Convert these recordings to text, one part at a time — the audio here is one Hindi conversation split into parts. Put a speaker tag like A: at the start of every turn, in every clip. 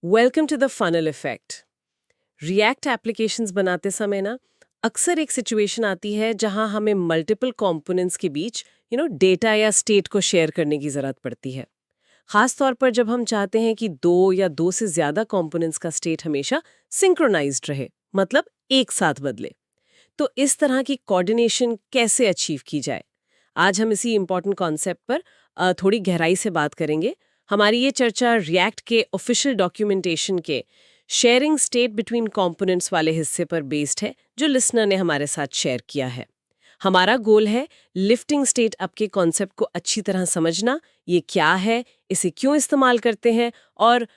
A: Welcome to the funnel effect. React applications बनाते समय ना अक्सर एक सिचुएशन आती है जहां हमें मल्टीपल कंपोनेंट्स के बीच डेटा या स्टेट को शेयर करने की ज़रूरत पड़ती है। खास तौर पर जब हम चाहते हैं कि दो या दो से ज़्यादा कंपोनेंट्स का स्टेट हमेशा सिंक्रोनाइज्ड रहे, मतलब एक साथ बदले। तो इस तरह की कोऑर्डिनेशन कैसे अचीव की जाए, आज हम इसी इंपॉर्टेंट कॉन्सेप्ट पर थोड़ी गहराई से बात करेंगे। हमारी ये चर्चा रिएक्ट के ऑफिशियल डॉक्यूमेंटेशन के शेयरिंग स्टेट बिटवीन कंपोनेंट्स वाले हिस्से पर बेस्ड है, जो लिसनर ने हमारे साथ शेयर किया है। हमारा गोल है लिफ्टिंग स्टेट अप के कॉन्सेप्ट को अच्छी तरह समझना, ये क्या है, इसे क्यों इस्तेमाल करते हैं और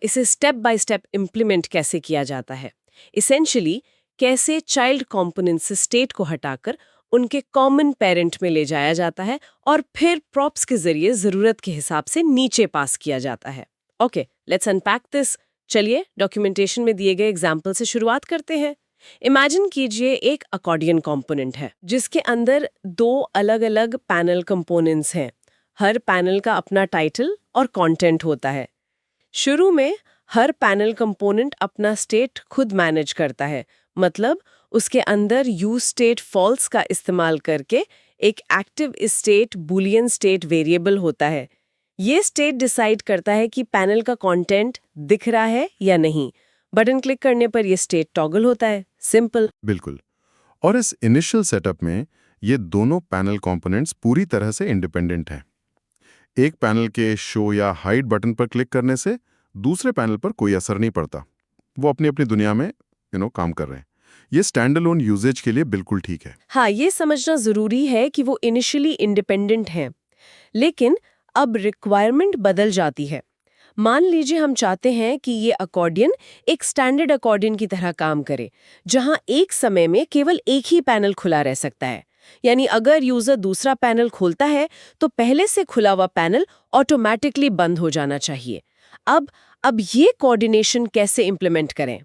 A: इसे स्टेप बाय स्टेप इम्प्लीमेंट कैसे किया जाता है। इसेंशियली कैसे चाइल्ड कंपोनेंट से स्टेट को हटाकर उनके कॉमन पेरेंट में ले जाया जाता है और फिर प्रॉप्स के जरिए जरूरत के हिसाब से नीचे पास किया जाता है। Okay, let's unpack this. चलिए डॉक्यूमेंटेशन में दिए गए एग्जाम्पल से शुरुआत करते हैं। इमेजिन कीजिए एक अकॉर्डियन कंपोनेंट है जिसके अंदर दो अलग अलग पैनल कंपोनेंट्स हैं। हर पैनल का अपना टाइटल और कंटेंट होता है। शुरू में हर पैनल कंपोनेंट अपना स्टेट खुद मैनेज करता है, मतलब उसके अंदर यूज स्टेट फॉल्स का इस्तेमाल करके एक active state Boolean state variable होता है। ये स्टेट डिसाइड करता है कि पैनल का कंटेंट दिख रहा है या नहीं। बटन क्लिक करने पर यह स्टेट टॉगल होता है। सिंपल।
B: बिल्कुल। और इस इनिशियल सेटअप में ये दोनों पैनल कंपोनेंट्स पूरी तरह से इंडिपेंडेंट हैं। एक पैनल के शो या हाइड बटन पर क्लिक करने से दूसरे पैनल पर कोई असर नहीं पड़ता। वो अपनी अपनी दुनिया में काम कर रहे हैं। ये स्टैंड अलोन यूजेज के लिए बिल्कुल ठीक है।
A: हाँ, ये समझना जरूरी है कि वो इनिशियली इंडिपेंडेंट हैं, लेकिन अब रिक्वायरमेंट बदल जाती है। मान लीजिए हम चाहते हैं कि ये अकॉर्डियन एक स्टैंडर्ड अकॉर्डियन की तरह काम करे, जहां एक समय में केवल एक ही पैनल खुला रह सकता है। यानी अगर यूजर दूसरा पैनल खोलता है तो पहले से खुला हुआ पैनल ऑटोमेटिकली बंद हो जाना चाहिए। अब ये कोऑर्डिनेशन कैसे इंप्लीमेंट करें?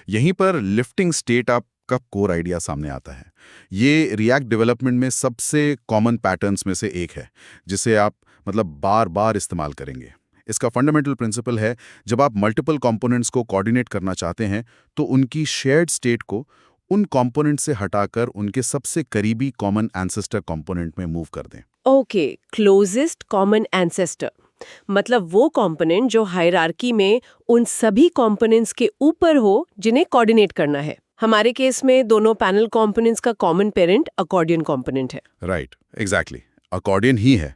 B: यहीं पर लिफ्टिंग स्टेट अप का कोर आइडिया सामने आता है। ये रिएक्ट डेवलपमेंट में सबसे कॉमन पैटर्न्स में से एक है, जिसे आप बार बार इस्तेमाल करेंगे। इसका फंडामेंटल प्रिंसिपल है, जब आप मल्टीपल कंपोनेंट्स को कोऑर्डिनेट करना चाहते हैं तो उनकी शेयर्ड स्टेट को उन कंपोनेंट से हटाकर उनके सबसे करीबी कॉमन एंसेस्टर कंपोनेंट में मूव कर दें।
A: ओके, क्लोजेस्ट कॉमन एंसेस्टर मतलब वो कंपोनेंट जो हायरार्की में उन सभी कंपोनेंट्स के ऊपर हो जिन्हें कोऑर्डिनेट करना है। हमारे केस में दोनों पैनल कंपोनेंट्स का कॉमन पेरेंट अकॉर्डियन कंपोनेंट है।
B: राइट, एग्जैक्टली, अकॉर्डियन ही है।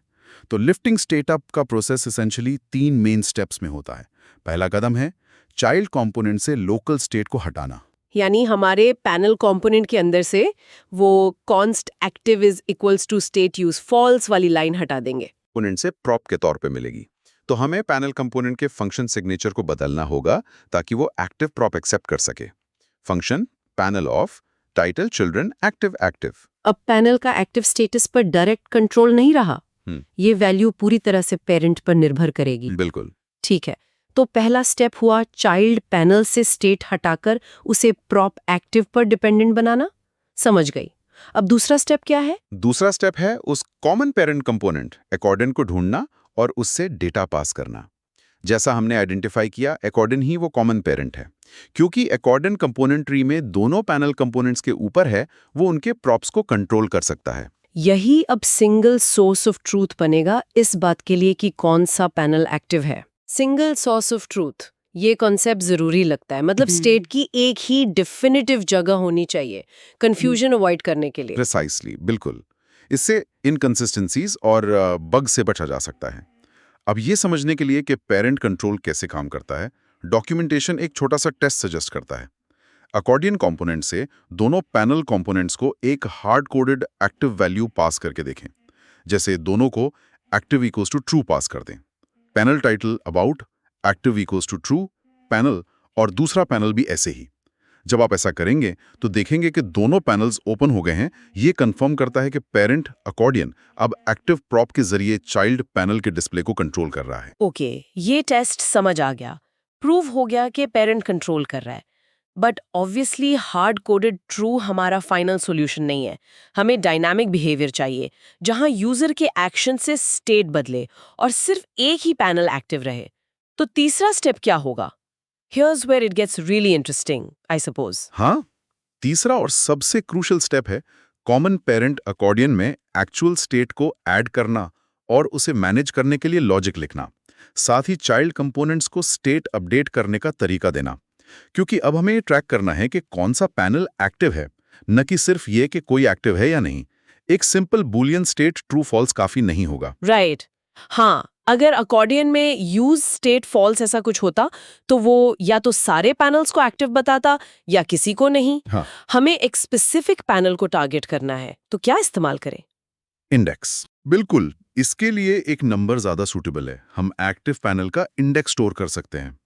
B: तो लिफ्टिंग स्टेट अप का प्रोसेस एसेंशियली 3 मेन स्टेप्स में होता है। पहला कदम है चाइल्ड कंपोनेंट से लोकल स्टेट को हटाना।
A: यानी हमारे पैनल कंपोनेंट के अंदर से वो const active is equals to state use false वाली लाइन हटा देंगे।
C: कंपोनेंट से प्रॉप के तौर पे मिलेगी। तो हमें पैनल कंपोनेंट के फंक्शन सिग्नेचर को बदलना होगा ताकि वो एक्टिव प्रॉप एक्सेप्ट कर सके। Function panel of title children active active.
A: अब पैनल का एक्टिव स्टेटस पर डायरेक्ट कंट्रोल नहीं रहा। ये वैल्यू पूरी तरह से पेरेंट पर निर्भर करेगी।
C: बिल्कुल
A: ठीक है, तो पहला स्टेप हुआ चाइल्ड पैनल से स्टेट हटाकर उसे प्रॉप एक्टिव पर डिपेंडेंट बनाना। समझ गई। अब दूसरा स्टेप क्या है?
C: दूसरा स्टेप है उस कॉमन पेरेंट कंपोनेंट अकॉर्डियन को ढूंढना और उससे डेटा पास करना। जैसा हमने आइडेंटिफाई किया, अकॉर्डियन ही वो कॉमन पेरेंट है। क्योंकि अकॉर्डियन कंपोनेंट ट्री में दोनों पैनल कंपोनेंट्स के ऊपर है, वो उनके प्रॉप्स को कंट्रोल कर सकता है।
A: यही अब सिंगल सोर्स ऑफ ट्रूथ बनेगा इस बात के लिए कि कौन सा पैनल एक्टिव है। सिंगल सोर्स ऑफ ट्रूथ, ये कॉन्सेप्ट जरूरी लगता है। मतलब स्टेट की एक ही डिफिनिटिव जगह होनी चाहिए, कंफ्यूजन अवॉइड करने के लिए।
C: प्रिसाइसली, बिल्कुल। इससे इनकंसिस्टेंसीज और बग से बचा जा सकता है। अब ये समझने के लिए कि पेरेंट कंट्रोल कैसे काम करता है, डॉक्यूमेंटेशन एक छोटा सा टेस्ट सजेस्ट करता है। अकॉर्डियन कंपोनेंट से दोनों पैनल कंपोनेंट्स को एक hard coded active value pass करके देखें। जैसे दोनों को active equals to true pass कर दें। Panel title about active equals to true panel, और दूसरा पैनल भी ऐसे ही। जब आप ऐसा करेंगे तो देखेंगे कि दोनों पैनल्स ओपन हो गए हैं। ये कंफर्म करता है कि पेरेंट अकॉर्डियन अब एक्टिव प्रॉप के जरिए चाइल्ड पैनल के डिस्प्ले को कंट्रोल कर रहा है।
A: ओके, ये टेस्ट समझ आ गया। प्रूव हो गया कि पेरेंट कंट्रोल कर रहा है। But obviously hard coded true हमारा फाइनल सॉल्यूशन नहीं है। हमें डायनामिक बिहेवियर चाहिए, जहां यूजर के एक्शन से स्टेट बदले और सिर्फ एक ही पैनल एक्टिव रहे। तो तीसरा स्टेप क्या होगा? Here's where it gets really interesting, I suppose.
C: हाँ, तीसरा और सबसे क्रूशल स्टेप है कॉमन पेरेंट अकॉर्डियन में एक्चुअल स्टेट को ऐड करना और उसे मैनेज करने के लिए लॉजिक लिखना, साथ ही चाइल्ड कंपोनेंट्स को स्टेट अपडेट करने का तरीका देना। क्योंकि अब हमें ये ट्रैक करना है कि कौन सा पैनल एक्टिव है, न कि सिर्फ ये कि कोई एक्टिव है या नहीं। एक simple boolean state true false काफी नहीं होगा।
A: राइट हाँ, अगर अकॉर्डियन में यूज स्टेट फॉल्स ऐसा कुछ होता तो वो या तो सारे पैनल्स को एक्टिव बताता या किसी को नहीं।
C: हाँ।
A: हमें एक स्पेसिफिक पैनल को टारगेट करना है, तो क्या इस्तेमाल करें?
C: इंडेक्स। बिल्कुल, इसके लिए एक नंबर ज्यादा सूटेबल है। हम एक्टिव पैनल का इंडेक्स स्टोर कर सकते हैं।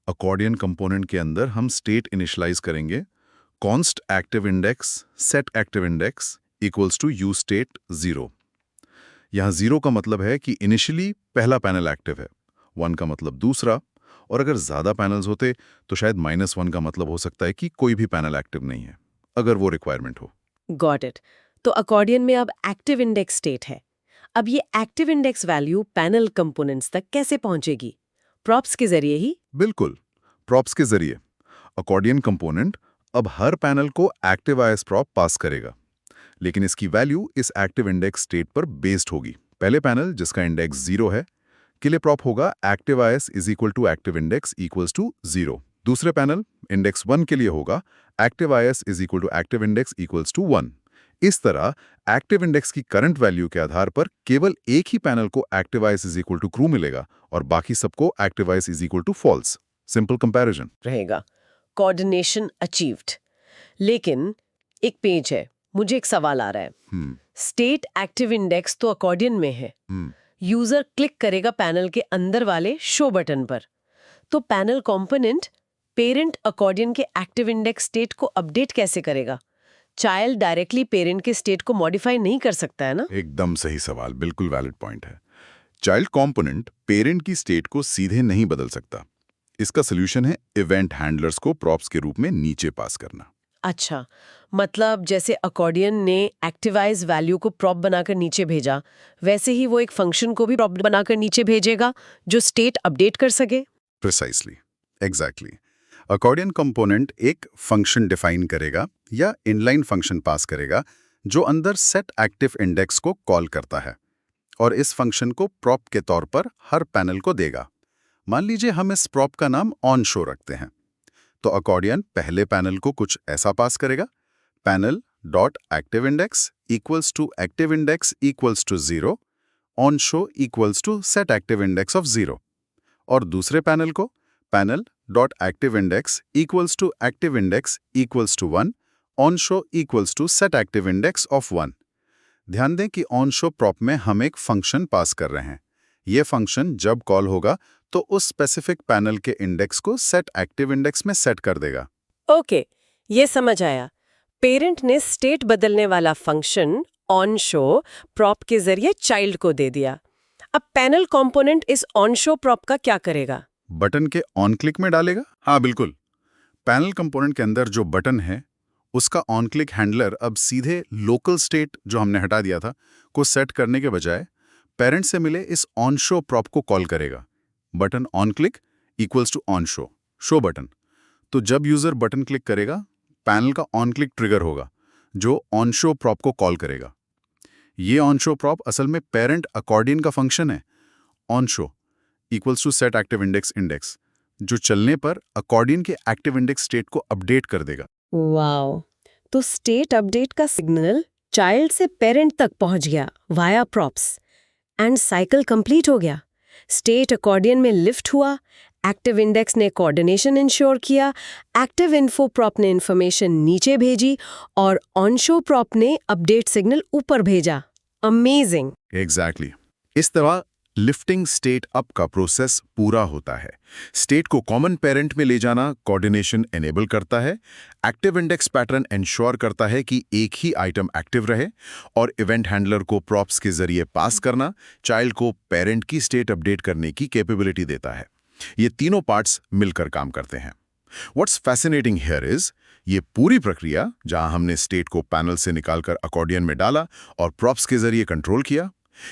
C: अकॉर्डियन कंपोनेंट के अंदर हम स्टेट इनिशियलाइज करेंगे, const active index set active index equals to use state 0। यहाँ 0 का मतलब है कि इनिशियली पहला पैनल एक्टिव है, 1 का मतलब दूसरा, और अगर ज्यादा पैनल्स होते तो शायद -1 का मतलब हो सकता है कि कोई भी पैनल एक्टिव नहीं है, अगर वो रिक्वायरमेंट हो।
A: Got it. तो अकॉर्डियन में अब एक्टिव इंडेक्स स्टेट है। अब ये active index value panel components तक कैसे पहुंचेगी? प्रॉप्स के जरिए ही?
C: बिल्कुल, प्रॉप्स के जरिए। अकॉर्डियन कंपोनेंट अब हर पैनल को एक्टिव आईएस प्रॉप पास करेगा, लेकिन इसकी वैल्यू इस एक्टिव इंडेक्स स्टेट पर बेस्ड होगी। पहले पैनल जिसका इंडेक्स 0 है के लिए प्रॉप होगा active IS is equal to active index equals to 0। दूसरे पैनल इंडेक्स 1 के लिए होगा active IS is equal to active index equals to 1। इस तरह एक्टिव इंडेक्स की करंट वैल्यू के आधार पर केवल एक ही पैनल को active IS is equal to true मिलेगा और बाकी सबको active IS is equal to false. Simple comparison
A: रहेगा। Coordination achieved. लेकिन एक पेज है, मुझे एक सवाल आ रहा है। स्टेट एक्टिव इंडेक्स तो अकॉर्डियन में है। यूजर क्लिक करेगा पैनल के अंदर वाले शो बटन पर, तो पैनल कंपोनेंट पेरेंट अकॉर्डियन के एक्टिव इंडेक्स स्टेट को अपडेट कैसे करेगा? चाइल्ड डायरेक्टली पेरेंट के स्टेट को मॉडिफाई नहीं कर सकता है ना?
C: एकदम सही सवाल, बिल्कुल वैलिड पॉइंट है। चाइल्ड कंपोनेंट पेरेंट की स्टेट को सीधे नहीं बदल सकता। इसका सोल्यूशन है इवेंट हैंडलर्स को प्रॉप्स के रूप में नीचे पास करना।
A: अच्छा, मतलब जैसे अकॉर्डियन ने एक्टिवाइज वैल्यू को प्रॉप बनाकर नीचे भेजा, वैसे ही वो एक फंक्शन को भी प्रॉप बनाकर नीचे भेजेगा जो स्टेट अपडेट कर सके।
C: Precisely, exactly. अकॉर्डियन कंपोनेंट एक फंक्शन डिफाइन करेगा या इनलाइन फंक्शन पास करेगा जो अंदर सेट एक्टिव इंडेक्स को कॉल करता है और इस फंक्शन को प्रॉप के तौर पर हर पैनल को देगा। मान लीजिए हम इस प्रॉप का नाम ऑन शो रखते हैं, तो अकॉर्डियन पहले पैनल को कुछ ऐसा पास करेगा, panel dot active index equals to active index equals to 0, on show equals to set active index of 0, और दूसरे पैनल को panel dot active index equals to active index equals to 1, on show equals to set active index of 1। ध्यान दें कि ऑन शो प्रॉप में हम एक फंक्शन पास कर रहे हैं। यह फंक्शन जब कॉल होगा तो उस स्पेसिफिक पैनल के इंडेक्स को सेट एक्टिव इंडेक्स में सेट कर देगा।
A: ओके, ये समझ आया। पेरेंट ने स्टेट बदलने वाला फंक्शन ऑन शो प्रॉप के जरिए चाइल्ड को दे दिया। अब पैनल कंपोनेंट इस ऑन शो प्रॉप का क्या करेगा?
C: बटन के ऑन क्लिक में डालेगा। हाँ बिल्कुल, पैनल कंपोनेंट के अंदर जो बटन है उसका ऑन क्लिक हैंडलर अब सीधे लोकल स्टेट जो हमने हटा दिया था को सेट करने के बजाय पेरेंट से मिले इस ऑन शो प्रॉप को कॉल करेगा। Button on click equals to on show, show button. तो जब यूजर बटन क्लिक करेगा पैनल का ऑन क्लिक ट्रिगर होगा जो ऑन शो प्रॉप को कॉल करेगा। ये ऑन शो प्रॉप असल में पेरेंट अकॉर्डियन का फंक्शन है, on show equals to set active index index, जो चलने पर अकॉर्डियन के एक्टिव इंडेक्स स्टेट को अपडेट कर देगा।
A: वाओ, तो स्टेट अपडेट का सिग्नल चाइल्ड से पेरेंट तक पहुंच गया via props and cycle complete हो गया। स्टेट अकॉर्डियन में लिफ्ट हुआ, एक्टिव इंडेक्स ने कोऑर्डिनेशन इंश्योर किया, एक्टिव इन्फो प्रॉप ने इंफॉर्मेशन नीचे भेजी और ऑन शो प्रॉप ने अपडेट सिग्नल ऊपर भेजा। अमेजिंग।
C: एग्जैक्टली। इस तरह लिफ्टिंग स्टेट अप का प्रोसेस पूरा होता है। स्टेट को कॉमन पेरेंट में ले जाना कोऑर्डिनेशन एनेबल करता है, एक्टिव इंडेक्स पैटर्न इंश्योर करता है कि एक ही आइटम एक्टिव रहे, और इवेंट हैंडलर को प्रॉप्स के जरिए पास करना चाइल्ड को पेरेंट की स्टेट अपडेट करने की कैपेबिलिटी देता है। ये तीनों पार्ट्स मिलकर काम करते हैं। व्हाट्स फैसिनेटिंग हियर इज, ये पूरी प्रक्रिया जहां हमने स्टेट को पैनल से निकालकर अकॉर्डियन में डाला और प्रॉप्स के जरिए कंट्रोल किया,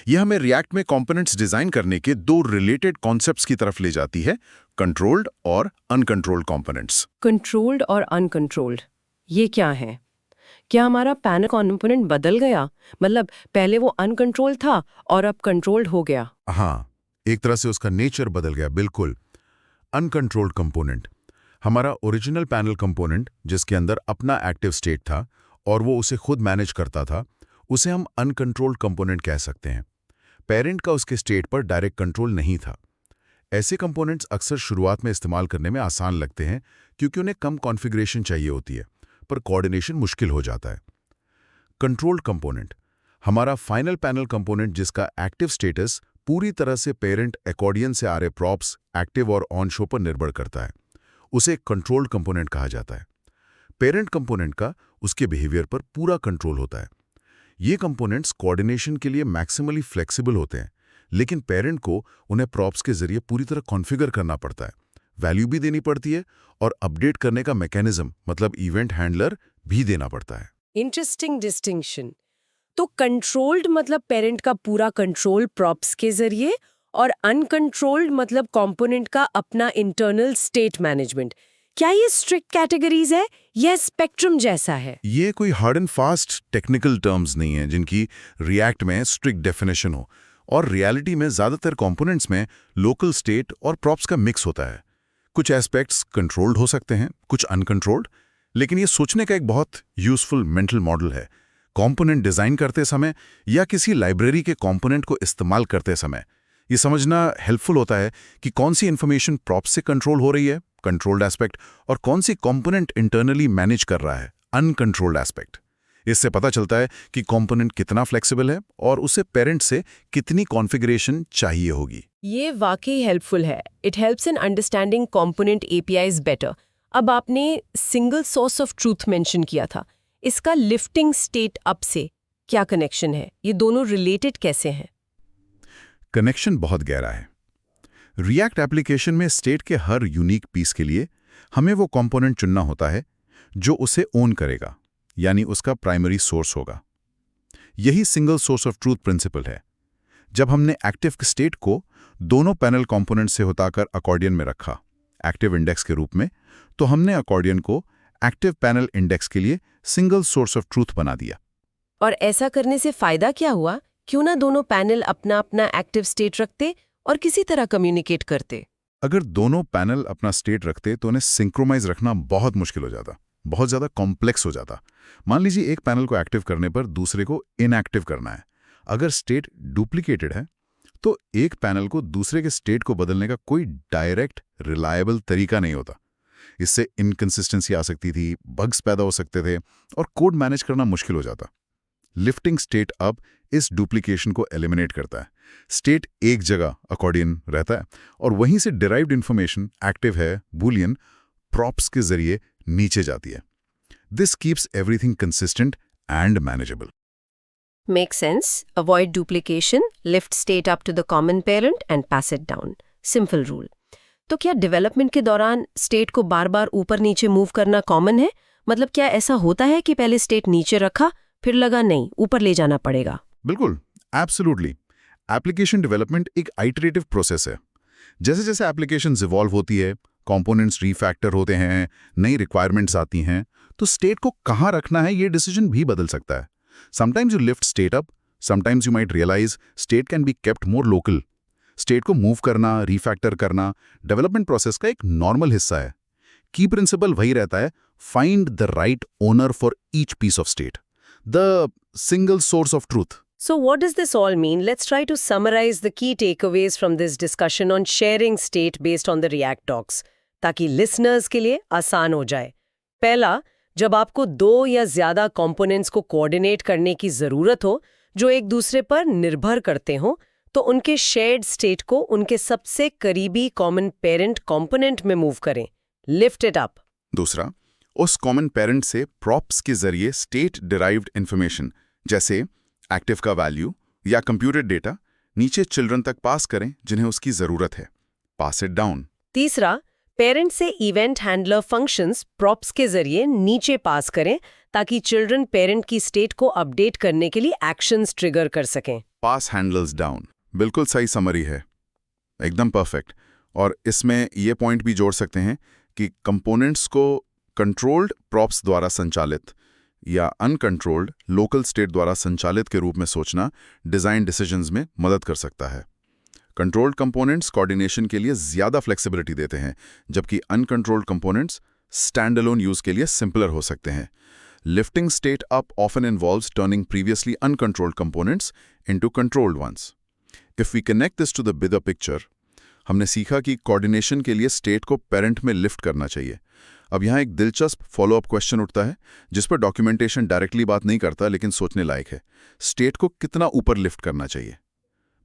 C: यह हमें रिएक्ट में कंपोनेंट्स डिजाइन करने के दो रिलेटेड कॉन्सेप्ट्स की तरफ ले जाती है, कंट्रोल्ड और अनकंट्रोल्ड कंपोनेंट्स।
A: कंट्रोल्ड और अनकंट्रोल्ड, ये क्या है? क्या हमारा पैनल कॉम्पोनेंट बदल गया? मतलब पहले वो अनकंट्रोल था और अब कंट्रोल्ड हो गया?
B: हाँ, एक तरह से उसका नेचर बदल गया, बिल्कुल। अनकंट्रोल्ड कंपोनेंट, हमारा ओरिजिनल पैनल कंपोनेंट जिसके अंदर अपना एक्टिव स्टेट था और वो उसे खुद मैनेज करता था, उसे हम अनकंट्रोल्ड कंपोनेंट कह सकते हैं। पेरेंट का उसके स्टेट पर डायरेक्ट कंट्रोल नहीं था। ऐसे कंपोनेंट्स अक्सर शुरुआत में इस्तेमाल करने में आसान लगते हैं क्योंकि उन्हें कम कॉन्फ़िगरेशन चाहिए होती है, पर कोऑर्डिनेशन मुश्किल हो जाता है। कंट्रोल्ड कंपोनेंट, हमारा फाइनल पैनल कंपोनेंट जिसका एक्टिव स्टेटस पूरी तरह से पेरेंट एकॉर्डियन से आ रहे प्रॉप्स, एक्टिव और ऑन शो पर निर्भर करता है, उसे कंट्रोल्ड कंपोनेंट कहा जाता है। पेरेंट कंपोनेंट का उसके बिहेवियर पर पूरा कंट्रोल होता है। ये कंपोनेंट्स कोऑर्डिनेशन के लिए मैक्सिमली फ्लेक्सिबल होते हैं, लेकिन पेरेंट को उन्हें प्रॉप्स के जरिए पूरी तरह कॉन्फ़िगर करना पड़ता है, वैल्यू भी देनी पड़ती है और अपडेट करने का मैकेनिज्म मतलब इवेंट हैंडलर भी देना पड़ता है।
A: Interesting distinction. तो कंट्रोल्ड मतलब पेरेंट का पूरा कंट्रोल प्रॉप्स के जरिए, और अनकंट्रोल्ड मतलब कंपोनेंट का अपना इंटरनल स्टेट मैनेजमेंट। क्या ये स्ट्रिक्ट कैटेगरीज है या स्पेक्ट्रम जैसा है?
B: ये कोई hard and fast technical terms नहीं है जिनकी रिएक्ट में स्ट्रिक्ट डेफिनेशन हो, और रियलिटी में ज़्यादातर कंपोनेंट्स में लोकल स्टेट और प्रॉप्स का मिक्स होता है। कुछ एस्पेक्ट्स कंट्रोल्ड हो सकते हैं, कुछ अनकंट्रोल्ड, लेकिन ये सोचने का एक बहुत यूजफुल मेंटल मॉडल है। कंपोनेंट डिज़ाइन करते समय या किसी लाइब्रेरी के कंपोनेंट को इस्तेमाल करते समय ये समझना हेल्पफुल होता है कि कौन सी इन्फॉर्मेशन प्रॉप्स से कंट्रोल हो रही है, कंट्रोल्ड एस्पेक्ट, और कौन सी कंपोनेंट इंटरनली मैनेज कर रहा है, अनकंट्रोल्ड एस्पेक्ट। इससे पता चलता है कि कंपोनेंट कितना फ्लेक्सिबल है और उसे पेरेंट से कितनी कॉन्फ़िगरेशन चाहिए होगी।
A: ये वाकई हेल्पफुल है। It helps in understanding component APIs better. अब आपने single source of truth mention किया था, इसका लिफ्टिंग स्टेट अप से क्या कनेक्शन है? ये दोनों रिलेटेड कैसे हैं?
B: कनेक्शन बहुत गहरा है। रिएक्ट एप्लीकेशन में स्टेट के हर यूनिक पीस के लिए हमें वो कंपोनेंट चुनना होता है जो उसे ओन करेगा, यानी उसका प्राइमरी सोर्स होगा। यही single source of truth principle है। जब हमने एक्टिव स्टेट को दोनों पैनल कंपोनेंट से हटाकर अकॉर्डियन में रखा एक्टिव इंडेक्स के रूप में, तो हमने अकॉर्डियन को एक्टिव पैनल इंडेक्स के लिए सिंगल सोर्स ऑफ ट्रूथ बना दिया।
A: और ऐसा करने से फायदा क्या हुआ? क्यों ना दोनों पैनल अपना अपना एक्टिव स्टेट रखते और किसी तरह कम्युनिकेट करते?
B: अगर दोनों पैनल अपना स्टेट रखते तो उन्हें सिंक्रोनाइज रखना बहुत मुश्किल हो जाता, बहुत ज़्यादा कॉम्प्लेक्स हो जाता। मान लीजिए एक पैनल को एक्टिव करने पर दूसरे को इनएक्टिव करना है। अगर स्टेट डुप्लीकेटेड है तो एक पैनल को दूसरे के स्टेट को बदलने का कोई डायरेक्ट रिलायबल तरीका नहीं होता। इससे इनकंसिस्टेंसी आ सकती थी, बग्स पैदा हो सकते थे और कोड मैनेज करना मुश्किल हो जाता। लिफ्टिंग स्टेट अब इस डुप्लीकेशन को एलिमिनेट करता है। स्टेट एक जगह अकॉर्डियन रहता है और वहीं से डिराइव्ड इंफॉर्मेशन, एक्टिव है, बूलियन, प्रॉप्स के जरिए नीचे जाती है। This keeps everything consistent and manageable.
A: Make sense. Avoid duplication, lift state up to the common parent and pass it down. Simple rule. तो क्या डेवलपमेंट के दौरान स्टेट को बार बार ऊपर नीचे मूव करना कॉमन है? मतलब क्या ऐसा होता है कि पहले स्टेट नीचे रखा, फिर लगा नहीं, ऊपर ले जाना पड़ेगा?
B: बिल्कुल, एब्सोल्युटली। एप्लीकेशन डेवलपमेंट एक आइटरेटिव प्रोसेस है। जैसे जैसे एप्लीकेशंस इवॉल्व होती है, कंपोनेंट्स रीफैक्टर होते हैं, नई रिक्वायरमेंट्स आती हैं, तो स्टेट को कहाँ रखना है ये डिसीजन भी बदल सकता है। Sometimes you lift state up, sometimes you might realize state can be kept more local. State को मूव करना, रीफैक्टर करना डेवलपमेंट प्रोसेस का एक नॉर्मल हिस्सा है। की प्रिंसिपल वही रहता है, find the right owner for each piece of state, the single source of truth.
A: So what does this all mean? Let's try to summarize the key takeaways from this discussion on sharing state based on the React docs, ताकि listeners के लिए आसान हो जाए। पहला, जब आपको दो या ज्यादा कंपोनेंट्स को कोऑर्डिनेट करने की जरूरत हो जो एक दूसरे पर निर्भर करते हो, तो उनके शेयर्ड स्टेट को उनके सबसे करीबी कॉमन पेरेंट कंपोनेंट में मूव करें, लिफ्ट इट अप।
B: दूसरा, उस कॉमन पेरेंट से प्रॉप्स के जरिए स्टेट डिराइव्ड इंफॉर्मेशन जैसे एक्टिव का वैल्यू या कंप्यूटेड डेटा नीचे चिल्ड्रन तक पास करें जिन्हें उसकी जरूरत है, पास इट डाउन।
A: तीसरा, पेरेंट से इवेंट हैंडलर फंक्शंस प्रॉप्स के जरिए नीचे पास करें ताकि चिल्ड्रन पेरेंट की स्टेट को अपडेट करने के लिए एक्शंस ट्रिगर कर सकें।
B: पास हैंडल्स डाउन, बिल्कुल सही समरी है, एकदम परफेक्ट। और इसमें ये पॉइंट भी जोड़ सकते हैं कि कंपोनेंट्स को कंट्रोल्ड प्रॉप्स द्वारा संचालित या अनकंट्रोल्ड लोकल स्टेट द्वारा संचालित के रूप में सोचना डिज़ाइन डिसीजंस में मदद कर सकता है। कंट्रोल्ड कंपोनेंट्स कोऑर्डिनेशन के लिए ज़्यादा फ्लेक्सिबिलिटी देते हैं, जबकि uncontrolled components stand alone use के लिए सिंपलर हो सकते हैं। Lifting state up often involves turning previously uncontrolled components into controlled ones. If we connect this to the bigger picture, हमने सीखा कि कोऑर्डिनेशन के लिए स्टेट को पेरेंट में लिफ्ट करना चाहिए। अब यहाँ एक दिलचस्प फॉलोअप क्वेश्चन उठता है, जिस पर डॉक्यूमेंटेशन डायरेक्टली बात नहीं करता, लेकिन सोचने लायक है। स्टेट को कितना ऊपर लिफ्ट करना चाहिए?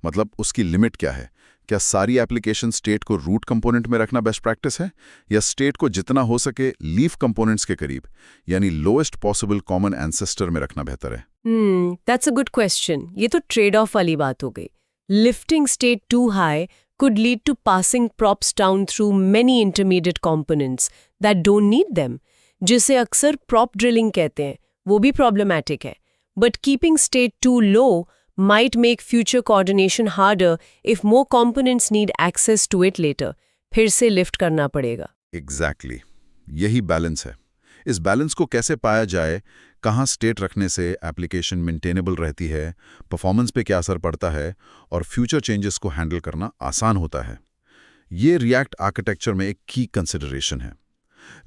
B: मतलब उसकी लिमिट क्या है? क्या सारी एप्लीकेशन स्टेट को रूट कंपोनेंट में रखना बेस्ट प्रैक्टिस है, या स्टेट को जितना हो सके लीफ कंपोनेंट्स के करीब, यानी लोएस्ट पॉसिबल कॉमन एंसेस्टर में रखना बेहतर है?
A: That's a good question. ये तो ट्रेड ऑफ वाली बात हो गई। Lifting state too high could lead to passing props down through many intermediate components that don't need them, जिसे अक्सर prop drilling कहते हैं, वो भी problematic है। But keeping state too low might make future coordination harder if more components need access to it later. फिर से lift करना पड़ेगा।
B: Exactly. यही बैलेंस है। इस बैलेंस को कैसे पाया जाए, कहाँ स्टेट रखने से एप्लीकेशन मेंटेनेबल रहती है, परफॉर्मेंस पे क्या असर पड़ता है और फ्यूचर चेंजेस को हैंडल करना आसान होता है, ये रिएक्ट आर्किटेक्चर में एक की कंसिडरेशन है।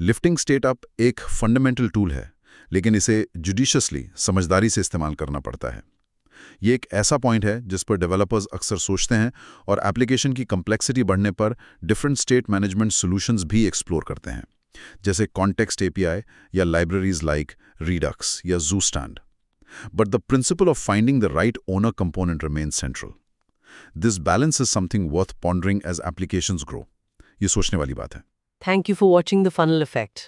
B: लिफ्टिंग स्टेट अप एक फंडामेंटल टूल है, लेकिन इसे जुडिशियसली, समझदारी से इस्तेमाल करना पड़ता है। ये एक ऐसा पॉइंट है जिस पर डेवलपर्स अक्सर सोचते हैं और एप्लीकेशन की कम्प्लेक्सिटी बढ़ने पर डिफरेंट स्टेट मैनेजमेंट सॉल्यूशंस भी एक्सप्लोर करते हैं, जैसे कॉन्टेक्स्ट एपीआई या लाइब्रेरीज लाइक Redux या ZooStand. But the principle of finding the right owner component remains central. This balance is something worth pondering as applications grow. ये सोचने वाली बात है।
A: Thank you for watching The Funnel Effect.